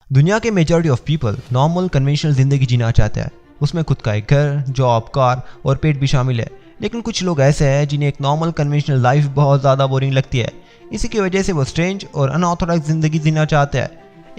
दुनिया के majority of people normal conventional जिंदगी जीना चाहते हैं। उसमें खुद का एक घर, जॉब, कार और पेट भी शामिल है। लेकिन कुछ लोग ऐसे हैं जिन्हें एक नॉर्मल कन्वेंशनल लाइफ बहुत ज़्यादा बोरिंग लगती है। इसी की वजह से वो स्ट्रेंज और अनऑथोराइज जिंदगी जीना चाहते हैं।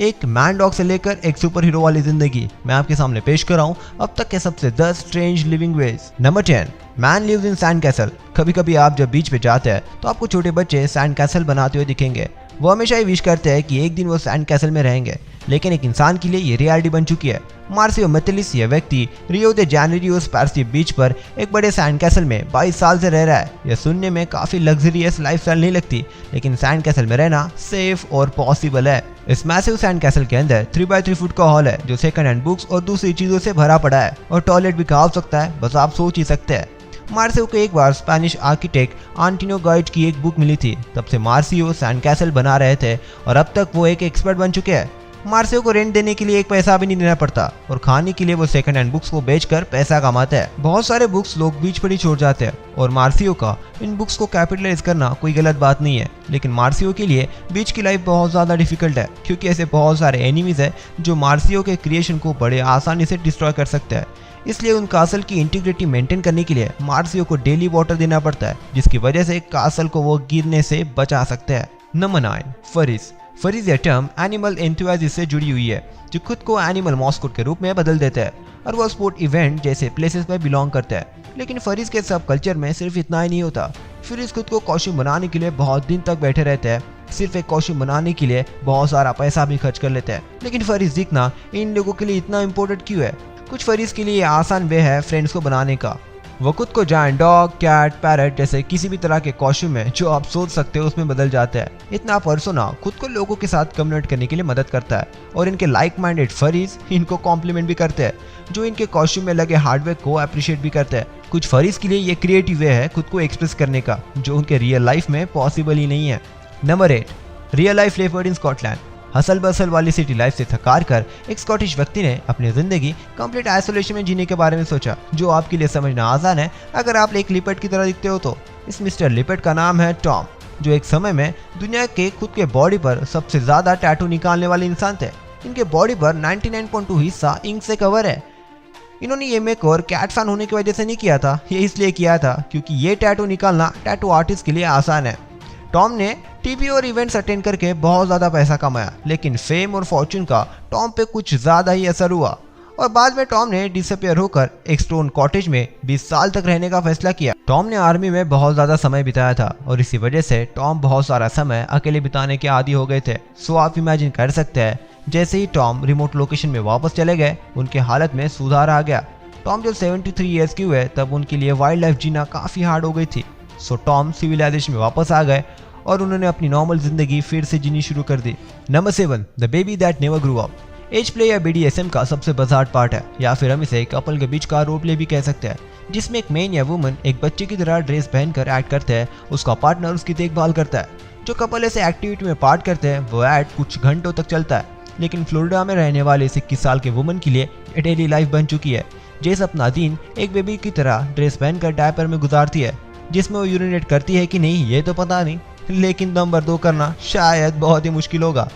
एक मैन डॉग से लेकर एक सुपर हीरो वाली जिंदगी मैं आपके सामने पेश कर रहा हूँ अब तक के सबसे 10 strange living ways. Number 10, man lives in sand castle. कभी कभी आप जब बीच पे जाते हैं तो आपको छोटे बच्चे सैंड कैसल बनाते हुए दिखेंगे। वो हमेशा ही विश करते हैं कि एक दिन वो सैंड कैसल में रहेंगे, लेकिन एक इंसान के लिए ये रियलिटी बन चुकी है। मार्सियो मेटेलिस ये व्यक्ति रियो दे जानेरियो स्पार्सी बीच पर एक बड़े सैंड कैसल में 22 साल से रह रहा है। यह सुनने में काफी लग्जरियस लाइफस्टाइल नहीं लगती, लेकिन सैंड कैसल में रहना सेफ और पॉसिबल है। इस मैसिव सैंड कैसल के अंदर 3x3 फुट का हॉल है जो सेकंड हैंड बुक्स और दूसरी चीजों से भरा पड़ा है, और टॉयलेट भी कहा हो सकता है, बस आप सोच ही सकते हैं। मार्सियो को एक बार स्पेनिश आर्किटेक्ट आंटिनो गाइड की एक बुक मिली थी। तब से मार्सियो सैंड कैसल बना रहे थे और अब तक वो एक एक्सपर्ट बन चुके हैं। मार्सियो को रेंट देने के लिए एक पैसा भी नहीं देना पड़ता और खाने के लिए वो सेकंड हैंड बुक्स को बेचकर पैसा कमाते हैं। बहुत सारे बुक्स लोग बीच पर ही छोड़ जाते हैं और मार्सियो का इन बुक्स को कैपिटलाइज करना कोई गलत बात नहीं है। लेकिन मार्सियो के लिए बीच की लाइफ बहुत ज़्यादा डिफिकल्ट है, क्योंकि ऐसे बहुत सारे एनिमीज है जो मार्सियो के क्रिएशन को बड़े आसानी से डिस्ट्रॉय कर सकते हैं। इसलिए उन कासल की इंटीग्रिटी मेंटेन करने के लिए मार्सियो को डेली वाटर देना पड़ता है, जिसकी वजह से कासल को वो गिरने से बचा सकते हैं। नंबर 9, फरीज। फरीज यह टर्म एनिमल एंथुसियास्ट से जुड़ी हुई है, जो खुद को एनिमल मॉस्कोट के रूप में बदल देते हैं और वो स्पोर्ट इवेंट जैसे प्लेसेस में बिलोंग करते हैं। लेकिन फरीज के सब कल्चर में सिर्फ इतना ही नहीं होता। फरीज खुद को कॉस्ट्यूम बनाने के लिए बहुत दिन तक बैठे रहते हैं। सिर्फ एक कॉस्ट्यूम बनाने के लिए बहुत सारा पैसा भी खर्च कर लेते हैं। लेकिन फरीज दिखना इन लोगों के लिए इतना इम्पोर्टेंट क्यों है? कुछ फरीज के लिए आसान वे है फ्रेंड्स को बनाने का। वो खुद को जायंट डॉग, कैट, पैरट जैसे किसी भी तरह के कॉस्ट्यूम में जो आप सोच सकते हो उसमें बदल जाते हैं। इतना पर्सोना खुद को लोगों के साथ कम्युनिकेट करने के लिए मदद करता है, और इनके लाइक माइंडेड फरीज इनको कॉम्प्लीमेंट भी करते हैं, जो इनके कॉस्ट्यूम में लगे हार्डवेयर को अप्रिशिएट भी करते हैं। कुछ फरीज के लिए ये क्रिएटिव वे है खुद को एक्सप्रेस करने का, जो उनके रियल लाइफ में पॉसिबल ही नहीं है। नंबर 8, रियल लाइफ लेपर्ड इन स्कॉटलैंड। हसल बसल वाली सिटी लाइफ से थकार कर एक स्कॉटिश व्यक्ति ने अपनी जिंदगी कंप्लीट आइसोलेशन में जीने के बारे में सोचा, जो आपके लिए समझना आसान है अगर आप एक लिपर्ड की तरह दिखते हो तो। इस मिस्टर लिपर्ड का नाम है टॉम, जो एक समय में दुनिया के खुद के बॉडी पर सबसे ज्यादा टैटू निकालने वाले इंसान थे। इनके बॉडी पर 99.2 हिस्सा इंक से कवर है। इन्होंने ये मेकओवर कैट फैन होने की वजह से नहीं किया था, ये इसलिए किया था क्योंकि ये टैटू निकालना टैटू आर्टिस्ट के लिए आसान है। टॉम ने टीवी और इवेंट्स अटेंड करके बहुत ज़्यादा पैसा कमाया, लेकिन फेम और फॉर्चून का टॉम पे कुछ ज़्यादा ही असर हुआ और बाद में टॉम ने डिसअपियर होकर एक स्टोन कॉटेज में 20 साल तक रहने का फैसला किया। टॉम ने आर्मी में बहुत ज़्यादा समय बिताया था और इसी वजह से टॉम बहुत सारा समय अकेले बिताने के आदी हो गए थे। सो आप इमेजिन कर सकते हैं, जैसे ही टॉम रिमोट लोकेशन में वापस चले गए उनके हालत में सुधार आ गया। टॉम जब 73 ईयर्स की हुए तब उनके लिए वाइल्ड लाइफ जीना काफ़ी हार्ड हो गई थी। सो टॉम सिविलाइजेशन में वापस आ गए और उन्होंने अपनी नॉर्मल जिंदगी फिर से जीनी शुरू कर दी। Number 7, the baby that never grew up. Age play या BDSM का सबसे बज़ार्ड पार्ट है, या फिर हम इसे कपल के बीच का रोल प्ले भी कह सकते हैं, जिसमें एक मैन या वुमन एक बच्चे की तरह ड्रेस पहनकर एक्ट करते हैं। उसका पार्टनर उसकी देखभाल करता है। जो कपल ऐसे एक्टिविटी में पार्ट करते हैं वो एक्ट कुछ घंटों तक चलता है। लेकिन फ्लोरिडा में रहने वाले इस 21 साल के वुमन के लिए ये डेली लाइफ बन चुकी है। जैसे अपना दिन एक बेबी की तरह ड्रेस पहनकर डायपर में गुजारती है, जिसमें वो यूरिनेट करती है कि नहीं ये तो पता नहीं, लेकिन नंबर 2 करना शायद बहुत ही मुश्किल होगा।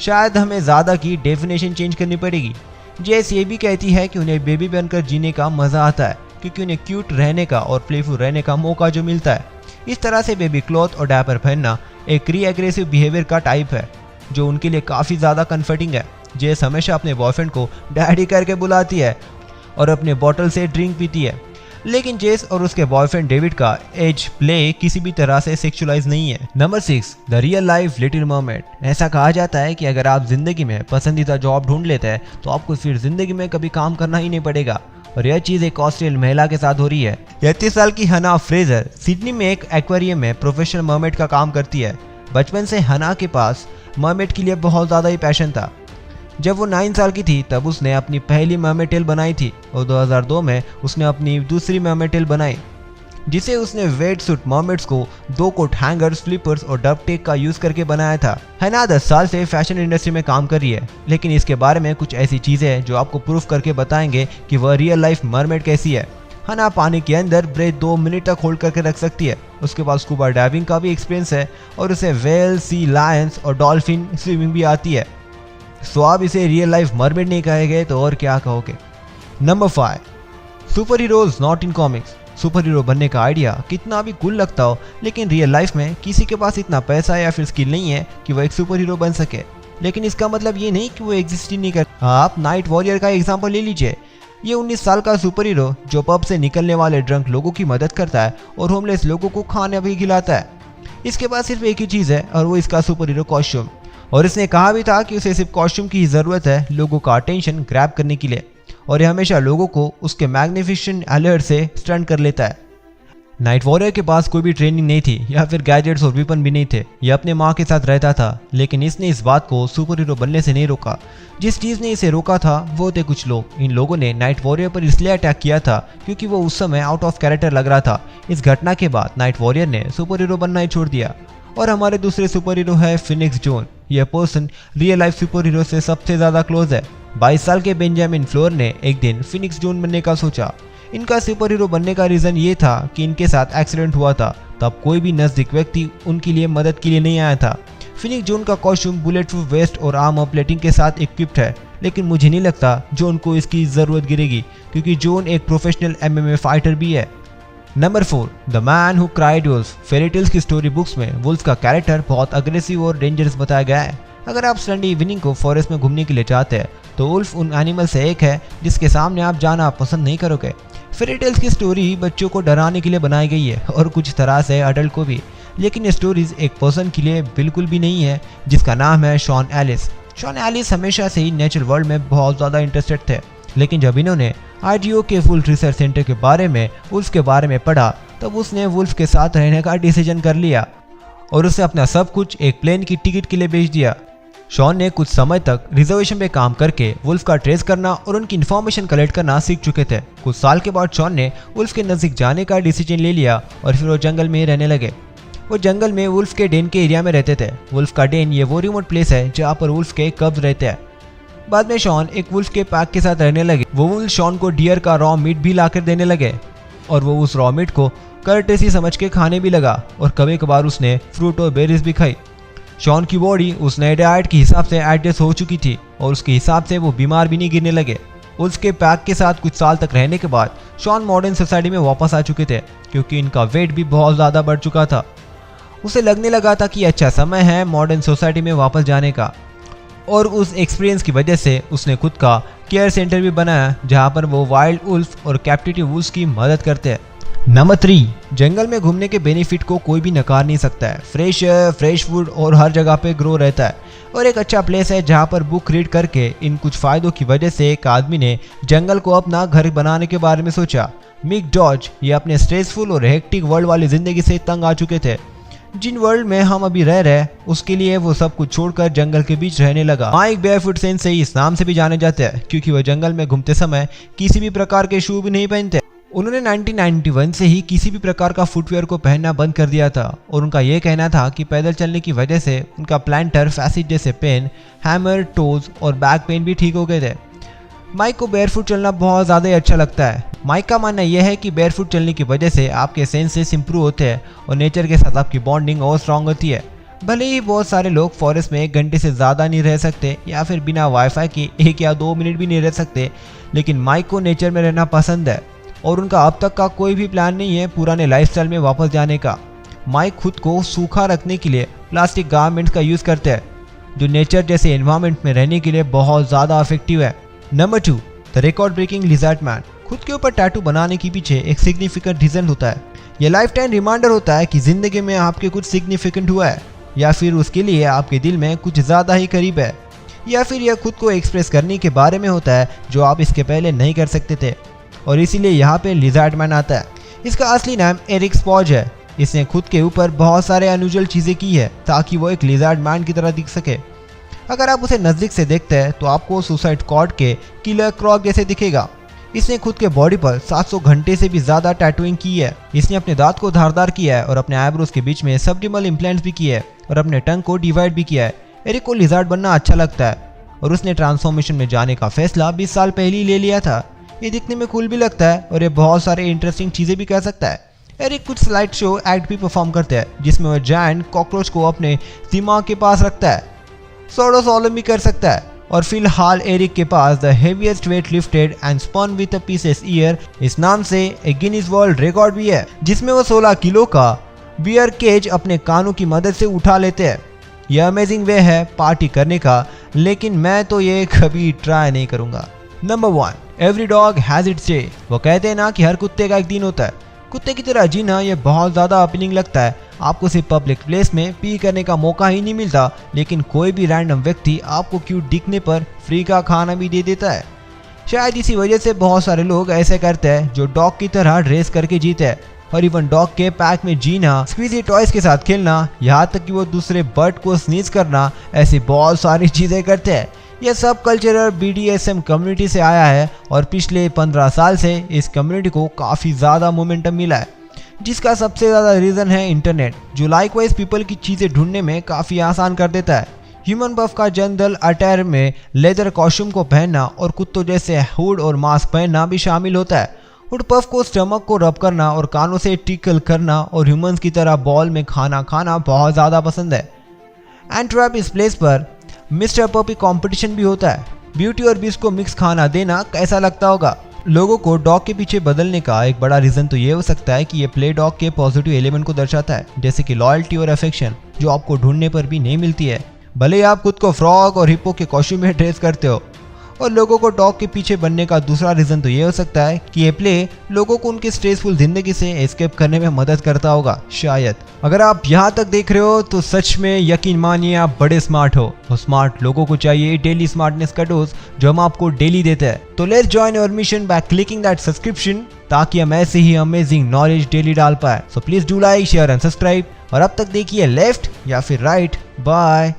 शायद हमें ज़्यादा की डेफिनेशन चेंज करनी पड़ेगी। जेस ये भी कहती है कि उन्हें बेबी बनकर जीने का मज़ा आता है, क्योंकि उन्हें क्यूट रहने का और प्लेफुल रहने का मौका जो मिलता है। इस तरह से बेबी क्लॉथ और डायपर पहनना एक री एग्रेसिव बिहेवियर का टाइप है, जो उनके लिए काफ़ी ज़्यादा कन्फर्टिंग है। जेस हमेशा अपने बॉयफ्रेंड को डैडी करके बुलाती है और अपने बॉटल से ड्रिंक पीती है। लेकिन जेस और उसके बॉयफ्रेंड डेविड का एज प्ले किसी भी तरह से सेक्सुअलाइज नहीं है। Number 6, the real life little mermaid. ऐसा कहा जाता है कि अगर आप जिंदगी में पसंदीदा जॉब ढूंढ लेते हैं तो आपको फिर जिंदगी में कभी काम करना ही नहीं पड़ेगा, और यह चीज़ एक ऑस्ट्रेलियन महिला के साथ हो रही है। 33 साल की हना फ्रेजर सिडनी में एक एक्वेरियम में प्रोफेशनल मरमेड का काम करती है। बचपन से हना के पास मरमेड के लिए बहुत ज़्यादा ही पैशन था। जब वो 9 साल की थी तब उसने अपनी पहली मरमेड टेल बनाई थी, और 2002 में उसने अपनी दूसरी मरमेड टेल बनाई, जिसे उसने वेट सूट मरमेड्स को 2 कोट हैंगर्स, स्लीपर्स और डब टेक का यूज करके बनाया था। हना 10 साल से फैशन इंडस्ट्री में काम कर रही है, लेकिन इसके बारे में कुछ ऐसी चीजें हैं जो आपको प्रूफ करके बताएंगे कि वह रियल लाइफ मरमेड कैसी है। हना पानी के अंदर ब्रेथ 2 मिनट तक होल्ड करके रख सकती है। उसके पास स्कूबा डाइविंग का भी एक्सपीरियंस है और उसे वेल, सी लायंस और डॉल्फिन स्विमिंग भी आती है। सो आप इसे रियल लाइफ मरमेड नहीं कहेंगे तो और क्या कहोगे। Number 5, super heroes not in comics. Super hero बनने का आइडिया कितना भी कूल लगता हो, लेकिन रियल लाइफ में किसी के पास इतना पैसा या फिर स्किल नहीं है कि वो एक सुपर हीरो बन सके। लेकिन इसका मतलब ये नहीं कि वो एग्जिस्ट ही नहीं कर। आप नाइट वॉरियर का एग्जांपल ले लीजिए। ये 19 साल का सुपर हीरो जो पब से निकलने वाले ड्रंक लोगों की मदद करता है और होमलेस लोगों को खाना भी खिलाता है। इसके पास सिर्फ एक ही चीज़ है और वो इसका सुपर हीरो कॉस्ट्यूम। और इसने कहा भी था कि उसे सिर्फ कॉस्ट्यूम की ज़रूरत है लोगों का अटेंशन ग्रैब करने के लिए, और ये हमेशा लोगों को उसके मैग्निफिसेंट अलर्ट से स्टन कर लेता है। नाइट वॉरियर के पास कोई भी ट्रेनिंग नहीं थी या फिर गैजेट्स और वेपन भी नहीं थे। ये अपने माँ के साथ रहता था, लेकिन इसने इस बात को सुपर हीरो बनने से नहीं रोका। जिस चीज़ ने इसे रोका था वो थे कुछ लोग। इन लोगों ने नाइट वॉरियर पर इसलिए अटैक किया था क्योंकि वो उस समय आउट ऑफ कैरेक्टर लग रहा था। इस घटना के बाद नाइट वॉरियर ने सुपर हीरो बनना ही छोड़ दिया। और हमारे दूसरे सुपर हीरो है फिनिक्स जॉन। यह person real life super hero से सबसे ज़्यादा क्लोज है। 22 साल के बेंजामिन फ्लोर ने एक दिन फिनिक्स जॉन बनने का सोचा। इनका सुपर हीरो बनने का रीज़न ये था कि इनके साथ एक्सीडेंट हुआ था, तब कोई भी नज़दीक व्यक्ति उनके लिए मदद के लिए नहीं आया था। फिनिक्स जॉन का कॉस्ट्यूम बुलेट प्रूफ वेस्ट और आर्मर प्लेटिंग के साथ इक्विप्ड है, लेकिन मुझे नहीं लगता जॉन को इसकी ज़रूरत गिरेगी क्योंकि जॉन एक प्रोफेशनल MMA फाइटर भी है। Number 4, the man who cried wolf. Fairy tales की स्टोरी बुक्स में वुल्फ का कैरेक्टर बहुत अग्रेसिव और डेंजरस बताया गया है। अगर आप संडे इवनिंग को फॉरेस्ट में घूमने के लिए चाहते हैं तो वुल्फ उन एनिमल से एक है जिसके सामने आप जाना पसंद नहीं करोगे। फेरी टेल्स की स्टोरी बच्चों को डराने के लिए बनाई गई है और कुछ तरह से अडल्ट को भी, लेकिन ये स्टोरीज एक पर्सन के लिए बिल्कुल भी नहीं है जिसका नाम है शॉन एलिस। शॉन एलिस हमेशा से ही नेचुरल वर्ल्ड में बहुत ज़्यादा इंटरेस्टेड थे, लेकिन जब इन्होंने IDO के फुल रिसर्च सेंटर के बारे में वुल्फ के बारे में पढ़ा तब उसने वुल्फ के साथ रहने का डिसीजन कर लिया और उसे अपना सब कुछ एक प्लेन की टिकट के लिए बेच दिया। शॉन ने कुछ समय तक रिजर्वेशन पे काम करके वुल्फ का ट्रेस करना और उनकी इन्फॉर्मेशन कलेक्ट करना सीख चुके थे। कुछ साल के बाद शॉन ने वुल्फ के नज़दीक जाने का डिसीजन ले लिया और फिर वो जंगल में रहने लगे। वो जंगल में वुल्फ के डेन के एरिया में रहते थे। वुल्फ का डेन ये वो रिमोट प्लेस है जहाँ पर वुल्फ के कब्ज रहते हैं। बाद में शॉन एक वुल्फ के पैक के साथ रहने लगे। वो वुल्फ शॉन को डियर का रॉ मीट भी लाकर देने लगे और वो उस रॉ मीट को कर्टेसी समझ के खाने भी लगा और कभी कभार उसने फ्रूट और बेरीज भी खाई। शॉन की बॉडी उस नए डाइट के हिसाब से एडजस्ट हो चुकी थी और उसके हिसाब से वो बीमार भी नहीं गिरने लगे। उसके पैक के साथ कुछ साल तक रहने के बाद शॉन मॉडर्न सोसाइटी में वापस आ चुके थे क्योंकि इनका वेट भी बहुत ज़्यादा बढ़ चुका था। उसे लगने लगा था कि अच्छा समय है मॉडर्न सोसाइटी में वापस जाने का, और उस एक्सपीरियंस की वजह से उसने खुद का केयर सेंटर भी बनाया जहां पर वो वाइल्ड वुल्फ और कैप्टिव वुल्फ की मदद करते हैं। नंबर 3, जंगल में घूमने के बेनिफिट को कोई भी नकार नहीं सकता है। फ्रेश एयर, फ्रेश फूड और हर जगह पे ग्रो रहता है और एक अच्छा प्लेस है जहां पर बुक रीड करके इन कुछ फायदों की वजह से एक आदमी ने जंगल को अपना घर बनाने के बारे में सोचा। मिक डॉज ये अपने स्ट्रेसफुल और हेक्टिक वर्ल्ड वाली जिंदगी से तंग आ चुके थे। जिन वर्ल्ड में हम अभी रह रहे हैं उसके लिए वो सब कुछ छोड़कर जंगल के बीच रहने लगा। माइक बेयरफुट सेंसेई इस नाम से भी जाने जाते हैं क्योंकि वो जंगल में घूमते समय किसी भी प्रकार के शू भी नहीं पहनते। उन्होंने 1991 से ही किसी भी प्रकार का फुटवेयर को पहनना बंद कर दिया था और उनका ये कहना था कि पैदल चलने की वजह से उनका प्लांटर फैसिट जैसे पेन, हैमर, टोज और बैक पेन भी ठीक हो गए थे। माइक को बेयरफुट चलना बहुत ज़्यादा ही अच्छा लगता है। माइक का मानना यह है कि बेयरफुट चलने की वजह से आपके सेंसेस इंप्रूव होते हैं और नेचर के साथ आपकी बॉन्डिंग और स्ट्रांग होती है। भले ही बहुत सारे लोग फॉरेस्ट में 1 घंटे से ज़्यादा नहीं रह सकते या फिर बिना वाईफाई के 1 या 2 मिनट भी नहीं रह सकते, लेकिन माइक को नेचर में रहना पसंद है और उनका अब तक का कोई भी प्लान नहीं है पुराने लाइफस्टाइल में वापस जाने का। माइक खुद को सूखा रखने के लिए प्लास्टिक गारमेंट्स का यूज़ करते हैं जो नेचर जैसे एनवायरनमेंट में रहने के लिए बहुत ज़्यादा इफेक्टिव है। Number 2, the record breaking lizard man. खुद के ऊपर टैटू बनाने के पीछे एक सिग्निफिकेंट रीज़न होता है। यह लाइफ टाइम रिमाइंडर होता है कि ज़िंदगी में आपके कुछ सिग्निफिकेंट हुआ है या फिर उसके लिए आपके दिल में कुछ ज़्यादा ही करीब है, या फिर यह खुद को एक्सप्रेस करने के बारे में होता है जो आप इसके पहले नहीं कर सकते थे और इसीलिए यहाँ पे लिजर्ड मैन आता है। इसका असली नाम एरिक स्पॉज है। इसने खुद के ऊपर बहुत सारे अनयूजुअल चीज़ें की है ताकि वो एक लिजर्ड मैन की तरह दिख सके। अगर आप उसे नज़दीक से देखते हैं तो आपको सुसाइड स्क्वाड के किलर क्रॉक जैसे दिखेगा। इसने खुद के बॉडी पर 700 घंटे से भी ज़्यादा टैटूइंग की है। इसने अपने दांत को धारदार किया है और अपने आईब्रोज के बीच में सबडिमल इम्प्लांट्स भी किए हैं और अपने टंग को डिवाइड भी किया है। एरिक को लिजर्ड बनना अच्छा लगता है और उसने ट्रांसफॉर्मेशन में जाने का फैसला 20 साल पहले ही ले लिया था। ये दिखने में कूल भी लगता है और ये बहुत सारे इंटरेस्टिंग चीज़ें भी कर सकता है। एरिक कुछ स्लाइड शो एक्ट भी परफॉर्म करते हैं जिसमें वह जायंट कॉकरोच को अपने दिमाग के पास रखता है। सोडो सॉलम भी कर सकता है और फिलहाल एरिक के पास the heaviest weight lifted and spun with a pieces year इस नाम से एक गिनीज वर्ल्ड रिकॉर्ड भी है, जिसमें वो 16 किलो का बियर केज अपने कानों की मदद से उठा लेते हैं। यह अमेजिंग वे है पार्टी करने का, लेकिन मैं तो ये कभी ट्राई नहीं करूंगा। Number 1, every dog has its day. वो कहते हैं ना कि हर कुत्ते का एक दिन होता है। कुत्ते की तरह जीना ये बहुत ज़्यादा अपीलिंग लगता है। आपको सिर्फ पब्लिक प्लेस में पी करने का मौका ही नहीं मिलता, लेकिन कोई भी रैंडम व्यक्ति आपको क्यूट दिखने पर फ्री का खाना भी दे देता है। शायद इसी वजह से बहुत सारे लोग ऐसे करते हैं जो डॉग की तरह ड्रेस करके जीते हैं, और इवन डॉग के पैक में जीना, स्क्वीजी टॉयज के साथ खेलना, यहाँ तक कि वो दूसरे बर्ड को स्नीज करना, ऐसी बहुत सारी चीज़ें करते हैं। यह सब कल्चरल BDSM कम्युनिटी से आया है और पिछले 15 साल से इस कम्युनिटी को काफ़ी ज़्यादा मोमेंटम मिला है, जिसका सबसे ज़्यादा रीज़न है इंटरनेट, जो लाइकवाइज पीपल की चीज़ें ढूंढने में काफ़ी आसान कर देता है। ह्यूमन बफ का जनरल अटायर में लेदर कॉस्ट्यूम को पहनना और कुत्तों जैसे हुड और मास्क पहनना भी शामिल होता है। हुड पफ को स्टमक को रब करना और कानों से टिकल करना और ह्यूमंस की तरह बॉल में खाना खाना बहुत ज़्यादा पसंद है। एंट्रैप इस प्लेस पर मिस्टर पपी कंपटीशन भी होता है। ब्यूटी और बीस्ट को मिक्स खाना देना कैसा लगता होगा? लोगों को डॉग के पीछे बदलने का एक बड़ा रीज़न तो ये हो सकता है कि ये प्ले डॉग के पॉजिटिव एलिमेंट को दर्शाता है, जैसे कि लॉयल्टी और अफेक्शन, जो आपको ढूंढने पर भी नहीं मिलती है, भले ही आप खुद को फ्रॉग और हिप्पो के कॉस्ट्यूम में ड्रेस करते हो। और लोगों को डॉग के पीछे बनने का दूसरा रीज़न तो ये हो सकता है कि ये प्ले लोगों को उनकी स्ट्रेसफुल जिंदगी से एस्केप करने में मदद करता होगा शायद। अगर आप यहाँ तक देख रहे हो तो सच में यकीन मानिए आप बड़े स्मार्ट हो, और स्मार्ट लोगों को चाहिए डेली स्मार्टनेस का डोज जो हम आपको डेली देते हैं। तो let's join your mission by clicking that subscription, ताकि हम ऐसे ही अमेजिंग नॉलेज डेली डाल पाए। So please do like, share and subscribe, और अब तक देखिए लेफ्ट या फिर राइट। बाय।